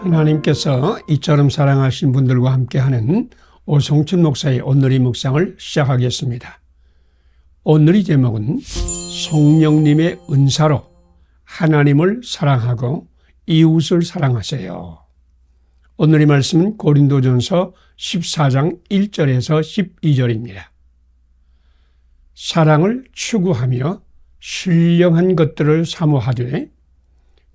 하나님께서 이처럼 사랑하신 분들과 함께하는 오성춘 목사의 오늘의 묵상을 시작하겠습니다. 오늘의 제목은 성령님의 은사로 하나님을 사랑하고 이웃을 사랑하세요. 오늘의 말씀은 고린도전서 14장 1절에서 12절입니다. 사랑을 추구하며 신령한 것들을 사모하되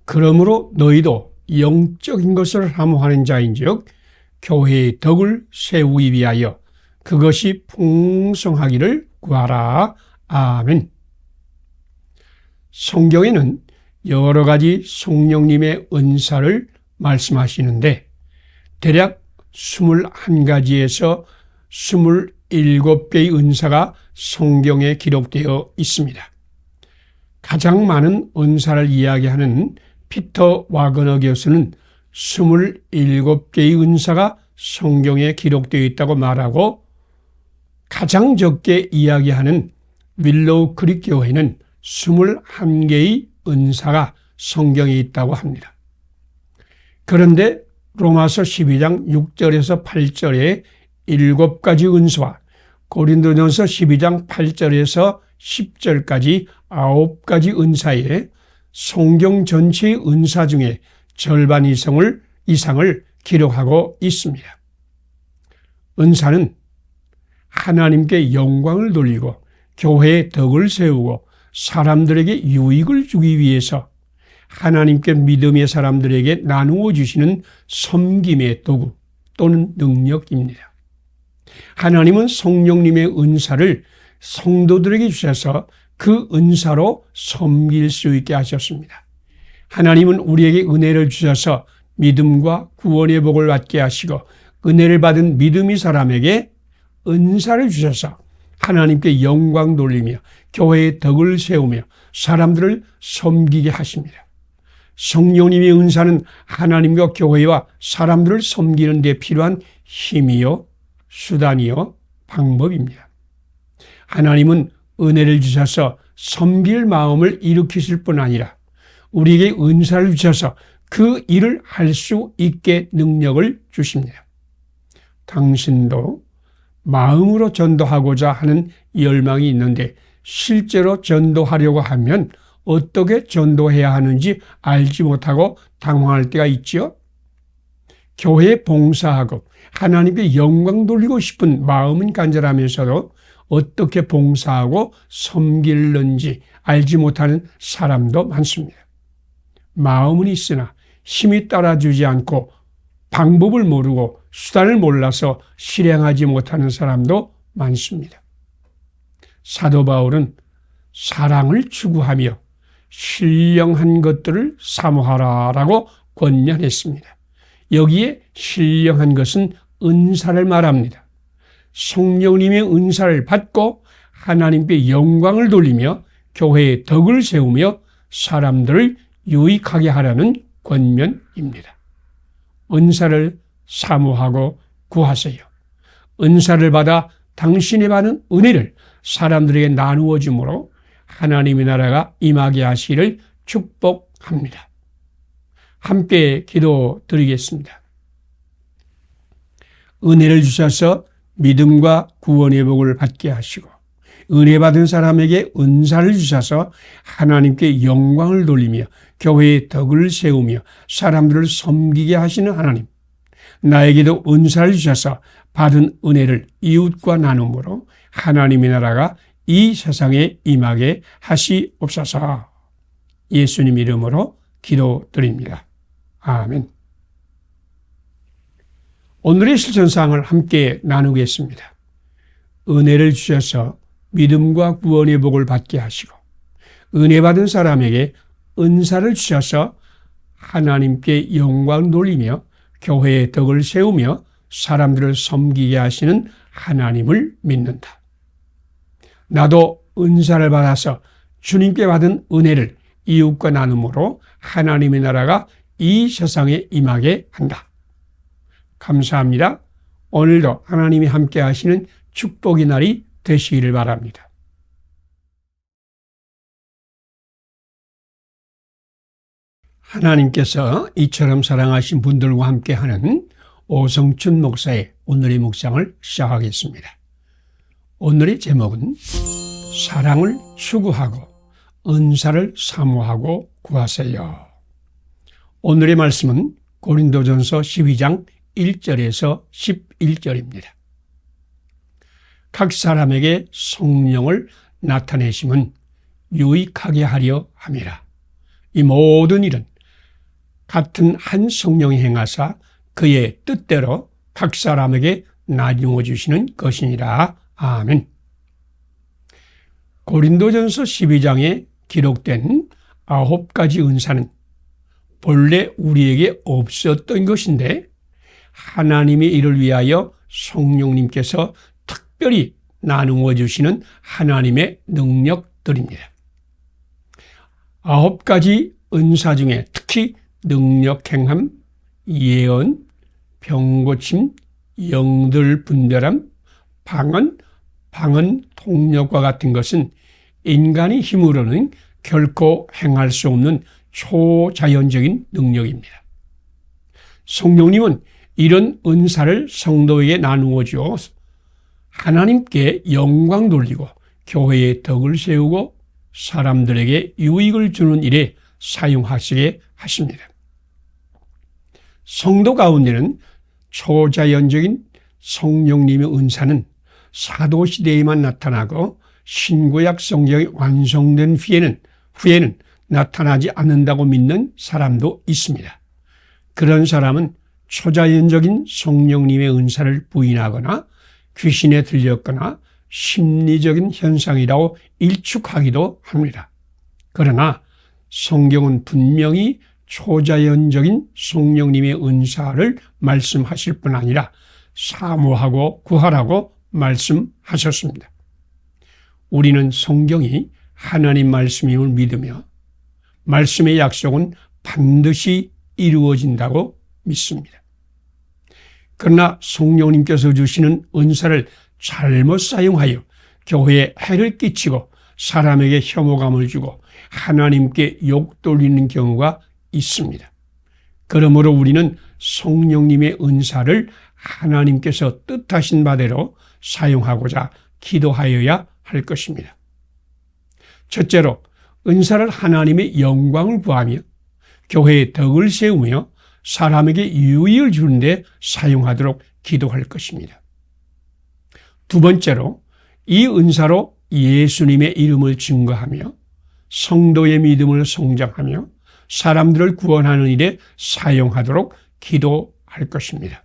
그러므로 너희도 영적인 것을 사모하는 자인즉 교회의 덕을 세우기 위하여 그것이 풍성하기를 구하라. 아멘. 성경에는 여러 가지 성령님의 은사를 말씀하시는데 대략 21가지에서 27개의 은사가 성경에 기록되어 있습니다. 가장 많은 은사를 이야기하는 피터 와그너 교수는 27개의 은사가 성경에 기록되어 있다고 말하고 가장 적게 이야기하는 윌로우 크릭 교회는 21개의 은사가 성경에 있다고 합니다. 그런데 로마서 12장 6절에서 8절에 7가지 은사와 고린도전서 12장 8절에서 10절까지 9가지 은사에 성경 전체의 은사 중에 절반 이상을 기록하고 있습니다. 은사는 하나님께 영광을 돌리고 교회의 덕을 세우고 사람들에게 유익을 주기 위해서 하나님께 믿음의 사람들에게 나누어 주시는 섬김의 도구 또는 능력입니다. 하나님은 성령님의 은사를 성도들에게 주셔서 그 은사로 섬길 수 있게 하셨습니다. 하나님은 우리에게 은혜를 주셔서 믿음과 구원의 복을 받게 하시고 은혜를 받은 믿음의 사람에게 은사를 주셔서 하나님께 영광 돌리며 교회의 덕을 세우며 사람들을 섬기게 하십니다. 성령님의 은사는 하나님과 교회와 사람들을 섬기는 데 필요한 힘이요, 수단이요, 방법입니다. 하나님은 은혜를 주셔서 섬길 마음을 일으키실 뿐 아니라 우리에게 은사를 주셔서 그 일을 할 수 있게 능력을 주십니다. 당신도 마음으로 전도하고자 하는 열망이 있는데 실제로 전도하려고 하면 어떻게 전도해야 하는지 알지 못하고 당황할 때가 있지요? 교회에 봉사하고 하나님께 영광 돌리고 싶은 마음은 간절하면서도 어떻게 봉사하고 섬기는지 알지 못하는 사람도 많습니다. 마음은 있으나 힘이 따라주지 않고 방법을 모르고 수단을 몰라서 실행하지 못하는 사람도 많습니다. 사도 바울은 사랑을 추구하며 신령한 것들을 사모하라라고 권면했습니다. 여기에 신령한 것은 은사를 말합니다. 성령님의 은사를 받고 하나님께 영광을 돌리며 교회의 덕을 세우며 사람들을 유익하게 하라는 권면입니다. 은사를 사모하고 구하세요. 은사를 받아 당신이 받은 은혜를 사람들에게 나누어 주므로 하나님의 나라가 임하게 하시기를 축복합니다. 함께 기도드리겠습니다. 은혜를 주셔서 믿음과 구원의 복을 받게 하시고 은혜 받은 사람에게 은사를 주셔서 하나님께 영광을 돌리며 교회의 덕을 세우며 사람들을 섬기게 하시는 하나님, 나에게도 은사를 주셔서 받은 은혜를 이웃과 나눔으로 하나님의 나라가 이 세상에 임하게 하시옵소서. 예수님 이름으로 기도드립니다. 아멘. 오늘의 실천사항을 함께 나누겠습니다. 은혜를 주셔서 믿음과 구원의 복을 받게 하시고 은혜 받은 사람에게 은사를 주셔서 하나님께 영광 돌리며 교회의 덕을 세우며 사람들을 섬기게 하시는 하나님을 믿는다. 나도 은사를 받아서 주님께 받은 은혜를 이웃과 나눔으로 하나님의 나라가 이 세상에 임하게 한다. 감사합니다. 오늘도 하나님이 함께 하시는 축복의 날이 되시기를 바랍니다. 하나님께서 이처럼 사랑하신 분들과 함께하는 오성춘 목사의 오늘의 묵상을 시작하겠습니다. 오늘의 제목은 사랑을 추구하고 은사를 사모하고 구하세요. 오늘의 말씀은 고린도전서 12장 1절에서 11절입니다. 각 사람에게 성령을 나타내심은 유익하게 하려 함이라. 이 모든 일은 같은 한 성령이 행하사 그의 뜻대로 각 사람에게 나누어 주시는 것이니라. 아멘. 고린도전서 12장에 기록된 9가지 은사는 본래 우리에게 없었던 것인데 하나님의 일을 위하여 성령님께서 특별히 나누어 주시는 하나님의 능력들입니다. 9가지 은사 중에 특히 능력행함, 예언, 병고침, 영들 분별함, 방언 통역과 같은 것은 인간의 힘으로는 결코 행할 수 없는 초자연적인 능력입니다. 성령님은 이런 은사를 성도에게 나누어 주어 하나님께 영광 돌리고 교회의 덕을 세우고 사람들에게 유익을 주는 일에 사용하시게 하십니다. 성도 가운데는 초자연적인 성령님의 은사는 사도시대에만 나타나고 신구약 성경이 완성된 후에는 나타나지 않는다고 믿는 사람도 있습니다. 그런 사람은 초자연적인 성령님의 은사를 부인하거나 귀신에 들렸거나 심리적인 현상이라고 일축하기도 합니다. 그러나 성경은 분명히 초자연적인 성령님의 은사를 말씀하실 뿐 아니라 사모하고 구하라고 말씀하셨습니다. 우리는 성경이 하나님 말씀임을 믿으며 말씀의 약속은 반드시 이루어진다고 믿습니다. 그러나 성령님께서 주시는 은사를 잘못 사용하여 교회에 해를 끼치고 사람에게 혐오감을 주고 하나님께 욕 돌리는 경우가 있습니다. 그러므로 우리는 성령님의 은사를 하나님께서 뜻하신 바대로 사용하고자 기도하여야 할 것입니다. 첫째로 은사를 하나님의 영광을 구하며 교회의 덕을 세우며 사람에게 유익을 주는 데 사용하도록 기도할 것입니다. 두 번째로 이 은사로 예수님의 이름을 증거하며 성도의 믿음을 성장하며 사람들을 구원하는 일에 사용하도록 기도할 것입니다.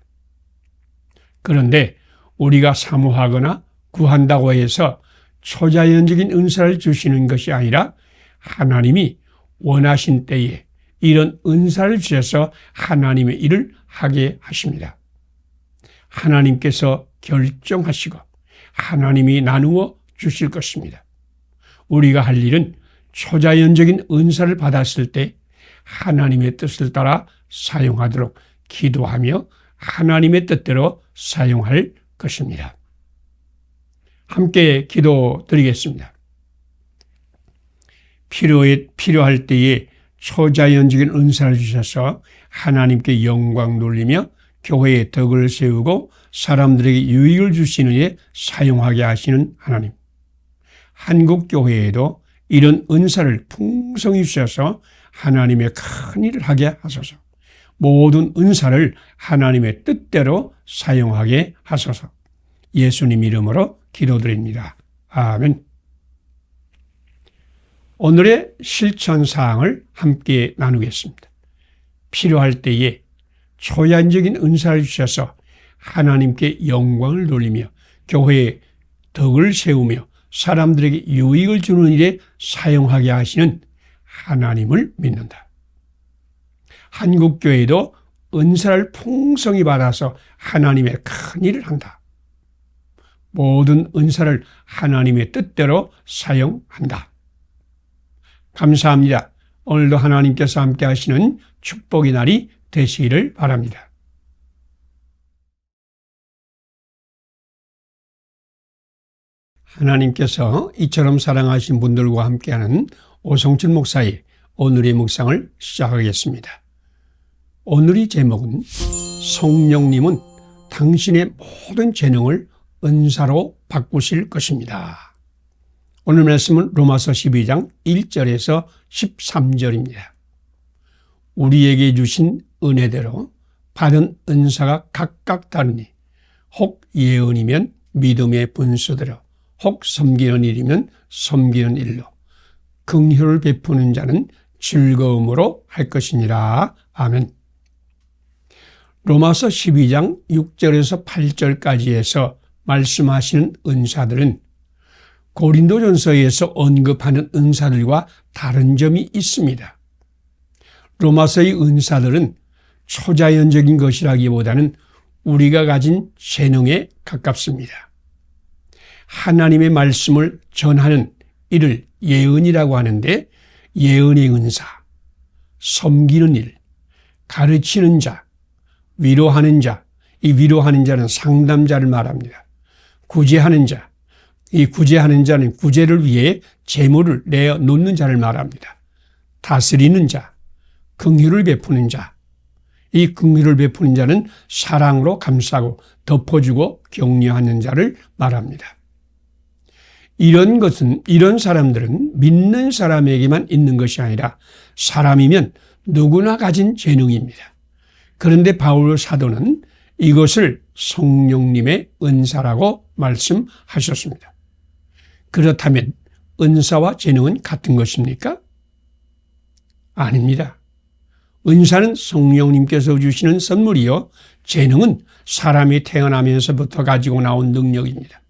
그런데 우리가 사모하거나 구한다고 해서 초자연적인 은사를 주시는 것이 아니라 하나님이 원하신 때에 이런 은사를 주셔서 하나님의 일을 하게 하십니다. 하나님께서 결정하시고 하나님이 나누어 주실 것입니다. 우리가 할 일은 초자연적인 은사를 받았을 때 하나님의 뜻을 따라 사용하도록 기도하며 하나님의 뜻대로 사용할 것입니다. 함께 기도드리겠습니다. 필요할 때에 초자연적인 은사를 주셔서 하나님께 영광 돌리며 교회의 덕을 세우고 사람들에게 유익을 주시는 일에 사용하게 하시는 하나님. 한국교회에도 이런 은사를 풍성히 주셔서 하나님의 큰 일을 하게 하소서. 모든 은사를 하나님의 뜻대로 사용하게 하소서. 예수님 이름으로 기도드립니다. 아멘. 오늘의 실천사항을 함께 나누겠습니다. 필요할 때에 초자연적인 은사를 주셔서 하나님께 영광을 돌리며 교회의 덕을 세우며 사람들에게 유익을 주는 일에 사용하게 하시는 하나님을 믿는다. 한국교회도 은사를 풍성히 받아서 하나님의 큰 일을 한다. 모든 은사를 하나님의 뜻대로 사용한다. 감사합니다. 오늘도 하나님께서 함께 하시는 축복의 날이 되시기를 바랍니다. 하나님께서 이처럼 사랑하신 분들과 함께하는 오성춘 목사의 오늘의 묵상을 시작하겠습니다. 오늘의 제목은 성령님은 당신의 모든 재능을 은사로 바꾸실 것입니다. 오늘 말씀은 로마서 12장 1절에서 13절입니다. 우리에게 주신 은혜대로 받은 은사가 각각 다르니 혹 예언이면 믿음의 분수대로, 혹 섬기는 일이면 섬기는 일로, 긍휼을 베푸는 자는 즐거움으로 할 것이니라. 아멘. 로마서 12장 6절에서 8절까지에서 말씀하시는 은사들은 고린도전서에서 언급하는 은사들과 다른 점이 있습니다. 로마서의 은사들은 초자연적인 것이라기보다는 우리가 가진 재능에 가깝습니다. 하나님의 말씀을 전하는 이를 예언이라고 하는데, 예언의 은사, 섬기는 일, 가르치는 자, 위로하는 자, 이 위로하는 자는 상담자를 말합니다. 구제하는 자, 이 구제하는 자는 구제를 위해 재물을 내어놓는 자를 말합니다. 다스리는 자, 긍휼을 베푸는 자, 이 긍휼을 베푸는 자는 사랑으로 감싸고 덮어주고 격려하는 자를 말합니다. 이런 사람들은 믿는 사람에게만 있는 것이 아니라 사람이면 누구나 가진 재능입니다. 그런데 바울 사도는 이것을 성령님의 은사라고 말씀하셨습니다. 그렇다면 은사와 재능은 같은 것입니까? 아닙니다. 은사는 성령님께서 주시는 선물이요, 재능은 사람이 태어나면서부터 가지고 나온 능력입니다.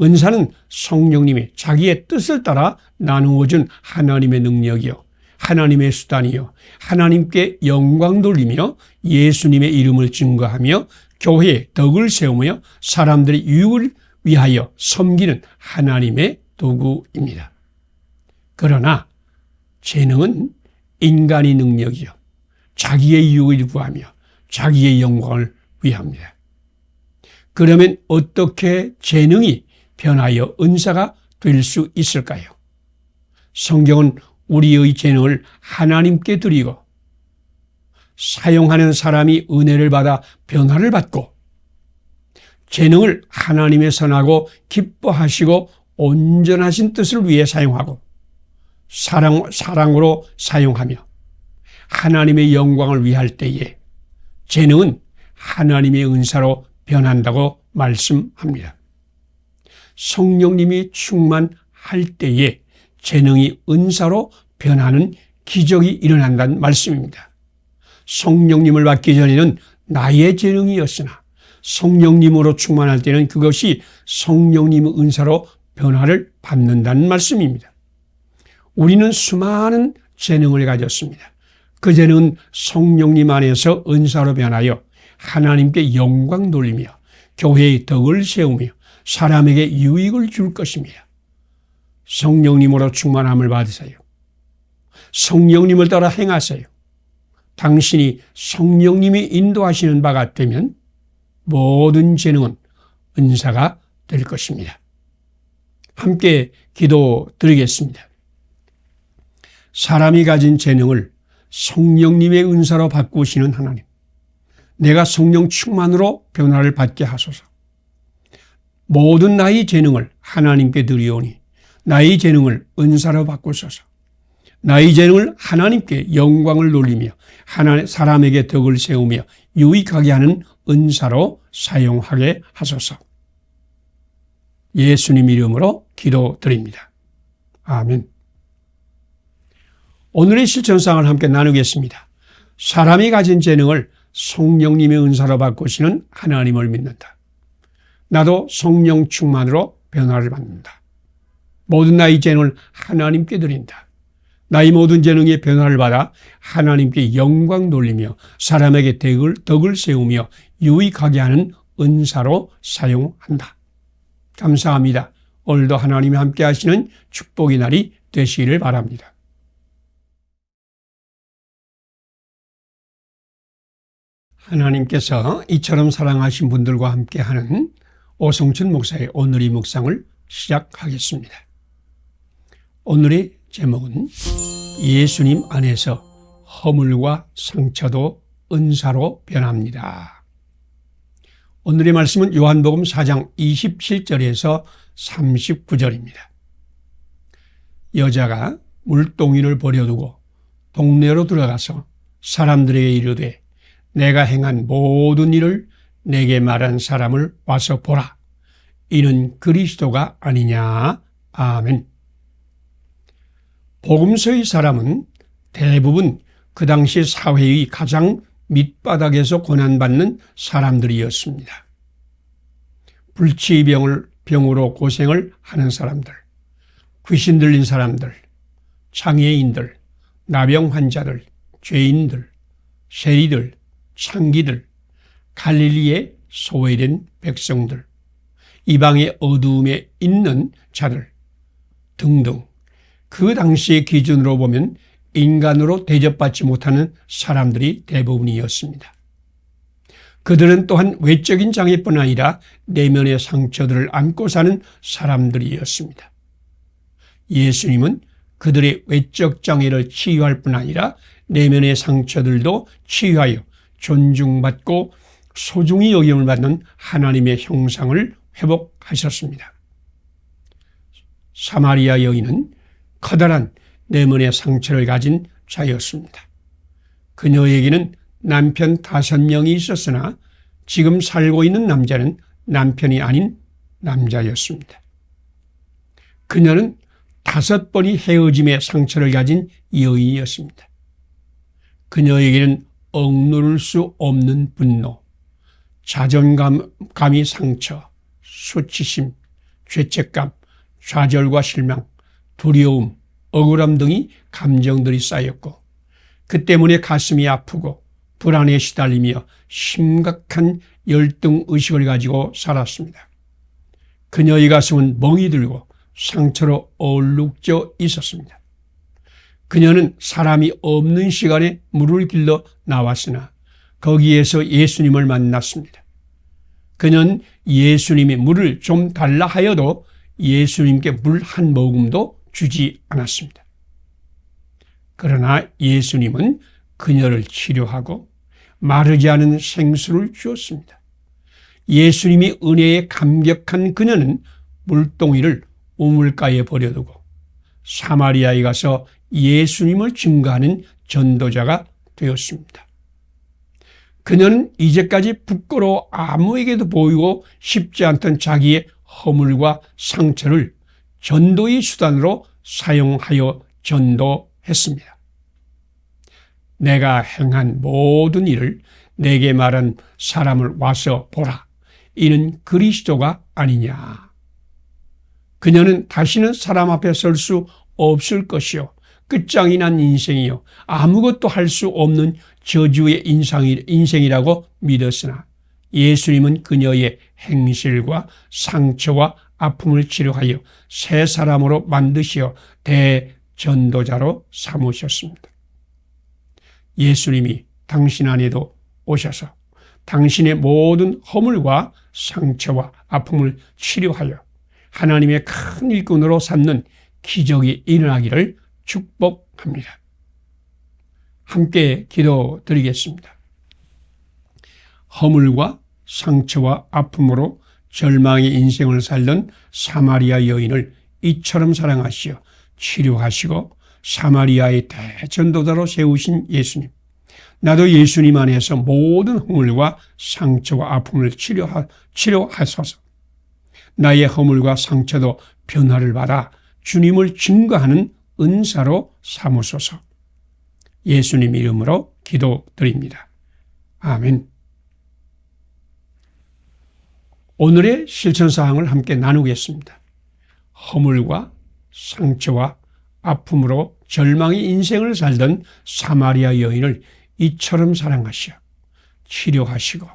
은사는 성령님이 자기의 뜻을 따라 나누어 준 하나님의 능력이요, 하나님의 수단이요, 하나님께 영광 돌리며 예수님의 이름을 증거하며 교회의 덕을 세우며 사람들의 유익을 위하여 섬기는 하나님의 도구입니다. 그러나 재능은 인간의 능력이요, 자기의 유익을 구하며 자기의 영광을 위합니다. 그러면 어떻게 재능이 변하여 은사가 될 수 있을까요? 성경은 우리의 재능을 하나님께 드리고 사용하는 사람이 은혜를 받아 변화를 받고 재능을 하나님의 선하고 기뻐하시고 온전하신 뜻을 위해 사용하고 사랑으로 사용하며 하나님의 영광을 위할 때에 재능은 하나님의 은사로 변한다고 말씀합니다. 성령님이 충만할 때에 재능이 은사로 변하는 기적이 일어난다는 말씀입니다. 성령님을 받기 전에는 나의 재능이었으나 성령님으로 충만할 때는 그것이 성령님의 은사로 변화를 받는다는 말씀입니다. 우리는 수많은 재능을 가졌습니다. 그 재능은 성령님 안에서 은사로 변하여 하나님께 영광 돌리며 교회의 덕을 세우며 사람에게 유익을 줄 것입니다. 성령님으로 충만함을 받으세요. 성령님을 따라 행하세요. 당신이 성령님이 인도하시는 바가 되면 모든 재능은 은사가 될 것입니다. 함께 기도드리겠습니다. 사람이 가진 재능을 성령님의 은사로 바꾸시는 하나님, 내가 성령 충만으로 변화를 받게 하소서. 모든 나의 재능을 하나님께 드리오니 나의 재능을 은사로 바꾸소서. 나의 재능을 하나님께 영광을 돌리며 사람에게 덕을 세우며 유익하게 하는 은사로 사용하게 하소서. 예수님 이름으로 기도드립니다. 아멘. 오늘의 실천상을 함께 나누겠습니다. 사람이 가진 재능을 성령님의 은사로 바꾸시는 하나님을 믿는다. 나도 성령 충만으로 변화를 받는다. 모든 나의 재능을 하나님께 드린다. 나의 모든 재능의 변화를 받아 하나님께 영광 돌리며 사람에게 덕을 세우며 유익하게 하는 은사로 사용한다. 감사합니다. 오늘도 하나님이 함께 하시는 축복의 날이 되시기를 바랍니다. 하나님께서 이처럼 사랑하신 분들과 함께하는 오성춘 목사의 오늘의 묵상을 시작하겠습니다. 오늘의 제목은 예수님 안에서 허물과 상처도 은사로 변합니다. 오늘의 말씀은 요한복음 4장 27절에서 39절입니다. 여자가 물동이를 버려두고 동네로 들어가서 사람들에게 이르되 내가 행한 모든 일을 내게 말한 사람을 와서 보라. 이는 그리스도가 아니냐. 아멘. 복음서의 사람은 대부분 그 당시 사회의 가장 밑바닥에서 고난받는 사람들이었습니다. 불치병으로 고생을 하는 사람들, 귀신 들린 사람들, 장애인들, 나병 환자들, 죄인들, 세리들, 창기들, 갈릴리에 소외된 백성들, 이방의 어두움에 있는 자들 등등 그 당시의 기준으로 보면 인간으로 대접받지 못하는 사람들이 대부분이었습니다. 그들은 또한 외적인 장애뿐 아니라 내면의 상처들을 안고 사는 사람들이었습니다. 예수님은 그들의 외적 장애를 치유할 뿐 아니라 내면의 상처들도 치유하여 존중받고 소중히 여김을 받는 하나님의 형상을 회복하셨습니다. 사마리아 여인은 커다란 내면의 상처를 가진 자였습니다. 그녀에게는 남편 5명이 있었으나 지금 살고 있는 남자는 남편이 아닌 남자였습니다. 그녀는 5번의 헤어짐의 상처를 가진 여인이었습니다. 그녀에게는 억누를 수 없는 분노, 자존감의 상처, 수치심, 죄책감, 좌절과 실망, 두려움, 억울함 등의 감정들이 쌓였고 그 때문에 가슴이 아프고 불안에 시달리며 심각한 열등의식을 가지고 살았습니다. 그녀의 가슴은 멍이 들고 상처로 얼룩져 있었습니다. 그녀는 사람이 없는 시간에 물을 길러 나왔으나 거기에서 예수님을 만났습니다. 그녀는 예수님이 물을 좀 달라 하여도 예수님께 물 한 모금도 주지 않았습니다. 그러나 예수님은 그녀를 치료하고 마르지 않은 생수를 주었습니다. 예수님이 은혜에 감격한 그녀는 물동이를 우물가에 버려두고 사마리아에 가서 예수님을 증거하는 전도자가 되었습니다. 그녀는 이제까지 부끄러워 아무에게도 보이고 싶지 않던 자기의 허물과 상처를 전도의 수단으로 사용하여 전도했습니다. 내가 행한 모든 일을 내게 말한 사람을 와서 보라. 이는 그리스도가 아니냐. 그녀는 다시는 사람 앞에 설 수 없을 것이요 끝장이 난 인생이요 아무것도 할 수 없는 저주의 인생이라고 믿었으나 예수님은 그녀의 행실과 상처와 아픔을 치료하여 새 사람으로 만드시어 대전도자로 삼으셨습니다. 예수님이 당신 안에도 오셔서 당신의 모든 허물과 상처와 아픔을 치료하여 하나님의 큰 일꾼으로 삼는 기적이 일어나기를 축복합니다. 함께 기도드리겠습니다. 허물과 상처와 아픔으로 절망의 인생을 살던 사마리아 여인을 이처럼 사랑하시어 치료하시고 사마리아의 대전도자로 세우신 예수님. 나도 예수님 안에서 모든 허물과 상처와 아픔을 치료하소서. 나의 허물과 상처도 변화를 받아 주님을 증거하는 은사로 삼으소서. 예수님 이름으로 기도드립니다. 아멘. 오늘의 실천사항을 함께 나누겠습니다. 허물과 상처와 아픔으로 절망의 인생을 살던 사마리아 여인을 이처럼 사랑하시어 치료하시고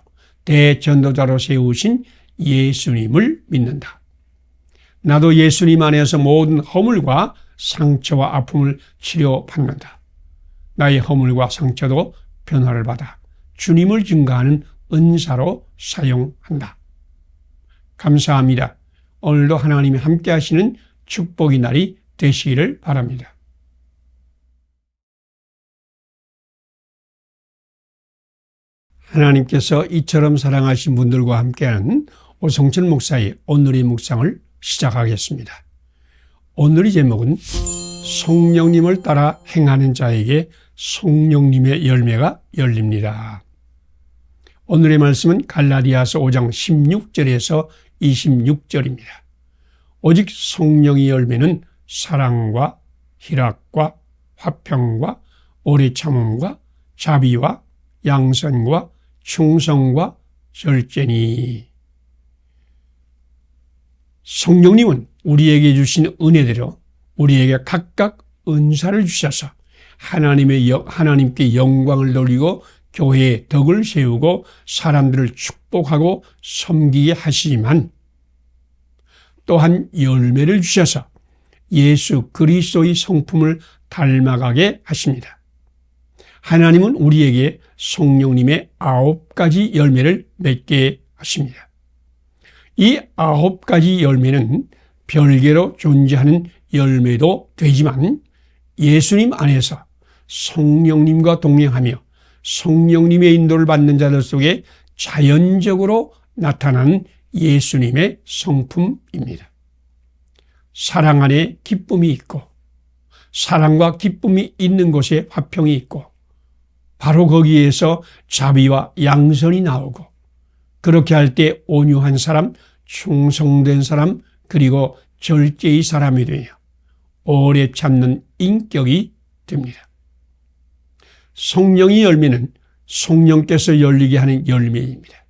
대전도자로 세우신 예수님을 믿는다. 나도 예수님 안에서 모든 허물과 상처와 아픔을 치료받는다. 나의 허물과 상처도 변화를 받아 주님을 증거하는 은사로 사용한다. 감사합니다. 오늘도 하나님이 함께 하시는 축복의 날이 되시기를 바랍니다. 하나님께서 이처럼 사랑하신 분들과 함께하는 오성철 목사의 오늘의 묵상을 시작하겠습니다. 오늘의 제목은 성령님을 따라 행하는 자에게 성령님의 열매가 열립니다. 오늘의 말씀은 갈라디아서 5장 16절에서 26절입니다. 오직 성령의 열매는 사랑과 희락과 화평과 오래 참음과 자비와 양선과 충성과 절제니. 성령님은 우리에게 주신 은혜대로 우리에게 각각 은사를 주셔서 하나님께 영광을 돌리고 교회의 덕을 세우고 사람들을 축복하고 섬기게 하시지만 또한 열매를 주셔서 예수 그리스도의 성품을 닮아가게 하십니다. 하나님은 우리에게 성령님의 9가지 열매를 맺게 하십니다. 이 9가지 열매는 별개로 존재하는 열매도 되지만 예수님 안에서 성령님과 동행하며 성령님의 인도를 받는 자들 속에 자연적으로 나타나는 예수님의 성품입니다. 사랑 안에 기쁨이 있고 사랑과 기쁨이 있는 곳에 화평이 있고 바로 거기에서 자비와 양선이 나오고 그렇게 할 때 온유한 사람, 충성된 사람, 그리고 절제의 사람이 되어 오래 참는 인격이 됩니다. 성령의 열매는 성령께서 열리게 하는 열매입니다.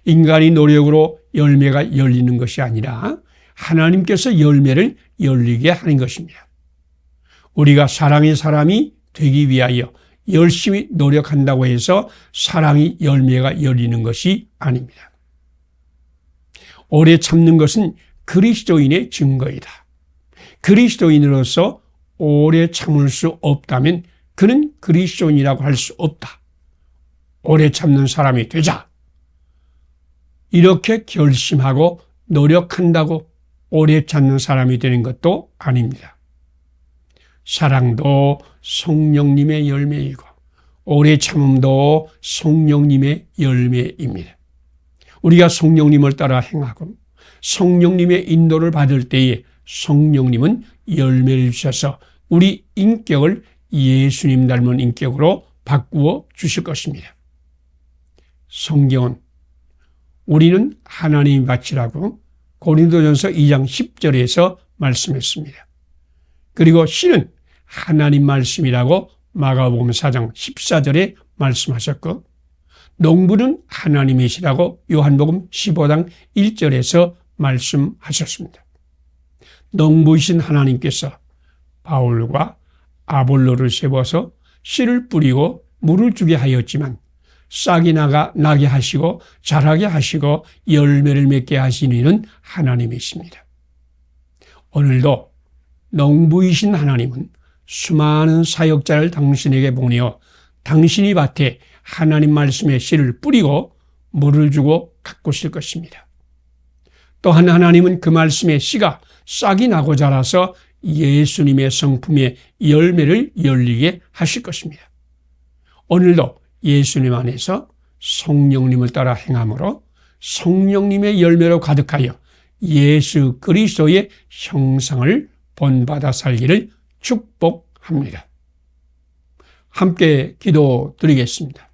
인간의 노력으로 열매가 열리는 것이 아니라 하나님께서 열매를 열리게 하는 것입니다. 우리가 사랑의 사람이 되기 위하여 열심히 노력한다고 해서 사랑의 열매가 열리는 것이 아닙니다. 오래 참는 것은 그리스도인의 증거이다. 그리스도인으로서 오래 참을 수 없다면 그는 그리스도인이라고 할 수 없다. 오래 참는 사람이 되자. 이렇게 결심하고 노력한다고 오래 참는 사람이 되는 것도 아닙니다. 사랑도 성령님의 열매이고 오래 참음도 성령님의 열매입니다. 우리가 성령님을 따라 행하고 성령님의 인도를 받을 때에 성령님은 열매를 주셔서 우리 인격을 예수님 닮은 인격으로 바꾸어 주실 것입니다. 성경은 우리는 하나님의 밭이라고 고린도전서 2장 10절에서 말씀했습니다. 그리고 씨는 하나님 말씀이라고 마가복음 4장 14절에 말씀하셨고 농부는 하나님이시라고 요한복음 15장 1절에서 말씀하셨습니다. 농부이신 하나님께서 바울과 아볼로를 세워서 씨를 뿌리고 물을 주게 하였지만 싹이 나게 하시고 자라게 하시고 열매를 맺게 하시는 이는 하나님이십니다. 오늘도 농부이신 하나님은 수많은 사역자를 당신에게 보내어 당신이 밭에 하나님 말씀의 씨를 뿌리고 물을 주고 가꾸실 것입니다. 또한 하나님은 그 말씀의 씨가 싹이 나고 자라서 예수님의 성품의 열매를 열리게 하실 것입니다. 오늘도 예수님 안에서 성령님을 따라 행함으로 성령님의 열매로 가득하여 예수 그리스도의 형상을 본받아 살기를 축복합니다. 함께 기도드리겠습니다.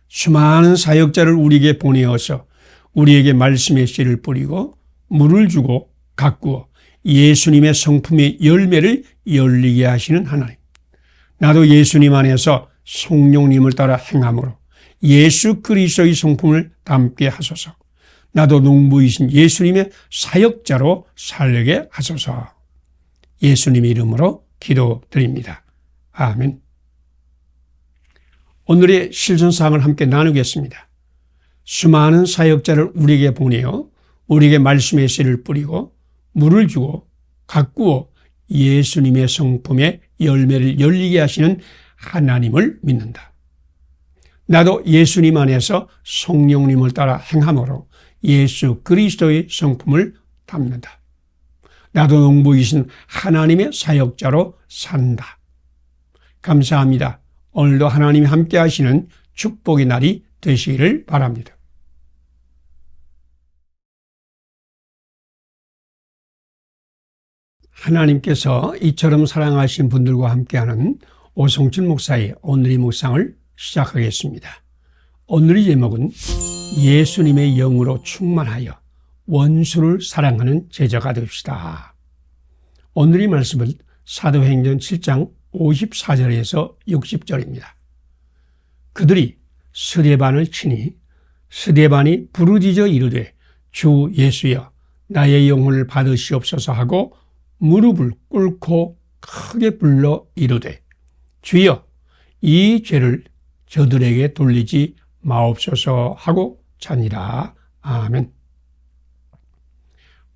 수많은 사역자를 우리에게 보내어서 우리에게 말씀의 씨를 뿌리고 물을 주고 가꾸어 예수님의 성품의 열매를 열리게 하시는 하나님. 나도 예수님 안에서 성령님을 따라 행함으로 예수 그리스도의 성품을 담게 하소서. 나도 농부이신 예수님의 사역자로 살게 하소서. 예수님의 이름으로 기도드립니다. 아멘. 오늘의 실천사항을 함께 나누겠습니다. 수많은 사역자를 우리에게 보내어 우리에게 말씀의 씨를 뿌리고 물을 주고 가꾸어 예수님의 성품의 열매를 열리게 하시는 하나님을 믿는다. 나도 예수님 안에서 성령님을 따라 행함으로 예수 그리스도의 성품을 담는다. 나도 농부이신 하나님의 사역자로 산다. 감사합니다. 오늘도 하나님이 함께 하시는 축복의 날이 되시기를 바랍니다. 하나님께서 이처럼 사랑하신 분들과 함께하는 오성춘 목사의 오늘의 묵상을 시작하겠습니다. 오늘의 제목은 예수님의 영으로 충만하여 원수를 사랑하는 제자가 됩시다. 오늘의 말씀은 사도행전 7장 54절에서 60절입니다. 그들이 스데반을 치니 스데반이 부르짖어 이르되 주 예수여 나의 영혼을 받으시옵소서 하고 무릎을 꿇고 크게 불러 이르되 주여 이 죄를 저들에게 돌리지 마옵소서 하고 자니라. 아멘.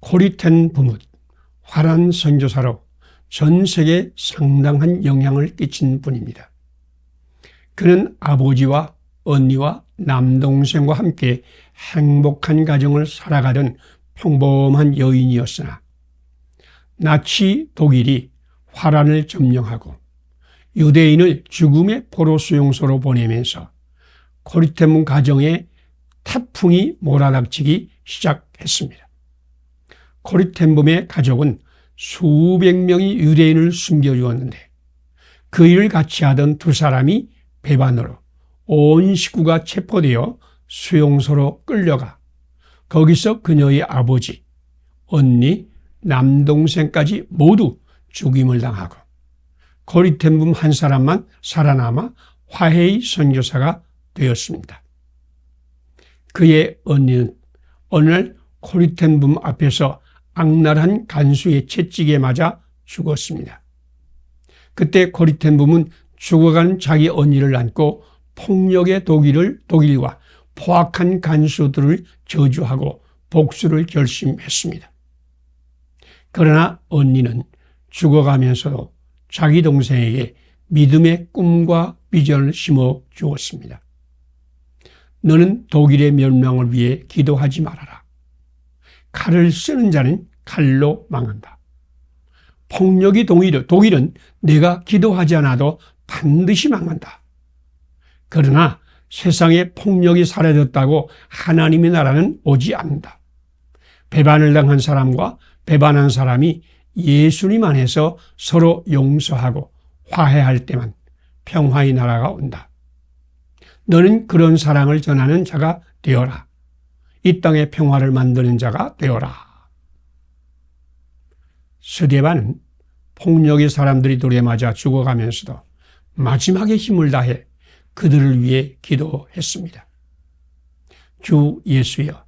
코리텐 부뭇 화란 선교사로 전 세계에 상당한 영향을 끼친 분입니다. 그는 아버지와 언니와 남동생과 함께 행복한 가정을 살아가던 평범한 여인이었으나 나치 독일이 화란을 점령하고 유대인을 죽음의 포로 수용소로 보내면서 코리텐 가정에 태풍이 몰아닥치기 시작했습니다. 코리텐 가족은 수백 명의 유대인을 숨겨주었는데 그 일을 같이 하던 두 사람이 배반으로 온 식구가 체포되어 수용소로 끌려가 거기서 그녀의 아버지, 언니, 남동생까지 모두 죽임을 당하고 코리텐 한 사람만 살아남아 화해의 선교사가 되었습니다. 그의 언니는 어느 날 코리텐 앞에서 악랄한 간수의 채찍에 맞아 죽었습니다. 그때 코리텐 죽어간 자기 언니를 안고 폭력의 독일과 포악한 간수들을 저주하고 복수를 결심했습니다. 그러나 언니는 죽어가면서도 자기 동생에게 믿음의 꿈과 비전을 심어 주었습니다. 너는 독일의 멸망을 위해 기도하지 말아라. 칼을 쓰는 자는 칼로 망한다. 폭력이 독일은 내가 기도하지 않아도 반드시 망한다. 그러나 세상에 폭력이 사라졌다고 하나님의 나라는 오지 않는다. 배반을 당한 사람과 배반한 사람이 예수님 안에서 서로 용서하고 화해할 때만 평화의 나라가 온다. 너는 그런 사랑을 전하는 자가 되어라. 이 땅의 평화를 만드는 자가 되어라. 스데반은 폭력의 사람들이 돌에 맞아 죽어가면서도 마지막에 힘을 다해 그들을 위해 기도했습니다. 주 예수여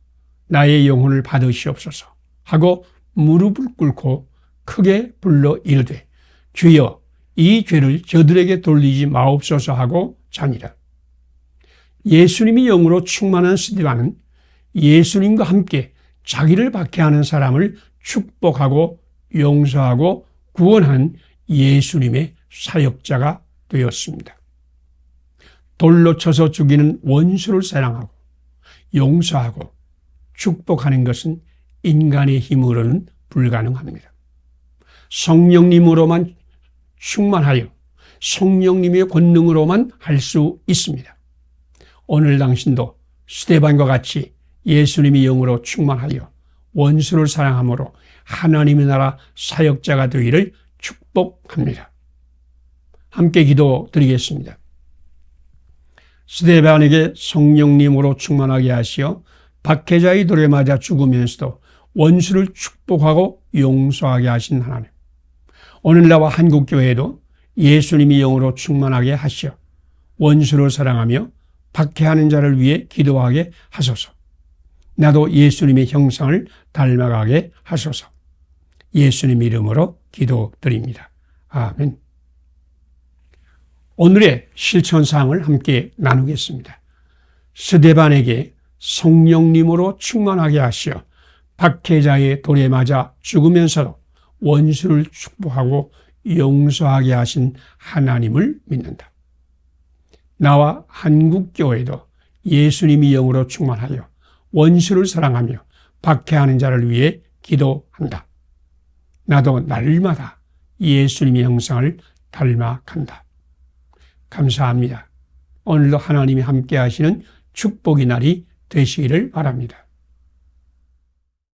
나의 영혼을 받으시옵소서 하고 무릎을 꿇고 크게 불러 이르되 주여 이 죄를 저들에게 돌리지 마옵소서 하고 자니라. 예수님이 영으로 충만한 스데반은 예수님과 함께 자기를 박해하는 사람을 축복하고 용서하고 구원하는 예수님의 사역자가 되었습니다. 돌로 쳐서 죽이는 원수를 사랑하고 용서하고 축복하는 것은 인간의 힘으로는 불가능합니다. 성령님으로만 충만하여 성령님의 권능으로만 할 수 있습니다. 오늘 당신도 스데반과 같이 예수님의 영으로 충만하여 원수를 사랑함으로 하나님의 나라 사역자가 되기를 축복합니다. 함께 기도드리겠습니다. 스데반에게 성령님으로 충만하게 하시어 박해자의 돌에 맞아 죽으면서도 원수를 축복하고 용서하게 하신 하나님. 오늘 나와 한국교회에도 예수님의 영으로 충만하게 하시어 원수를 사랑하며 박해하는 자를 위해 기도하게 하소서. 나도 예수님의 형상을 닮아가게 하소서. 예수님 이름으로 기도드립니다. 아멘. 오늘의 실천사항을 함께 나누겠습니다. 스데반에게 성령님으로 충만하게 하시어 박해자의 돌에 맞아 죽으면서도 원수를 축복하고 용서하게 하신 하나님을 믿는다. 나와 한국교회도 예수님이 영으로 충만하여 원수를 사랑하며 박해하는 자를 위해 기도한다. 나도 날마다 예수님의 형상을 닮아간다. 감사합니다. 오늘도 하나님이 함께 하시는 축복의 날이 되시기를 바랍니다.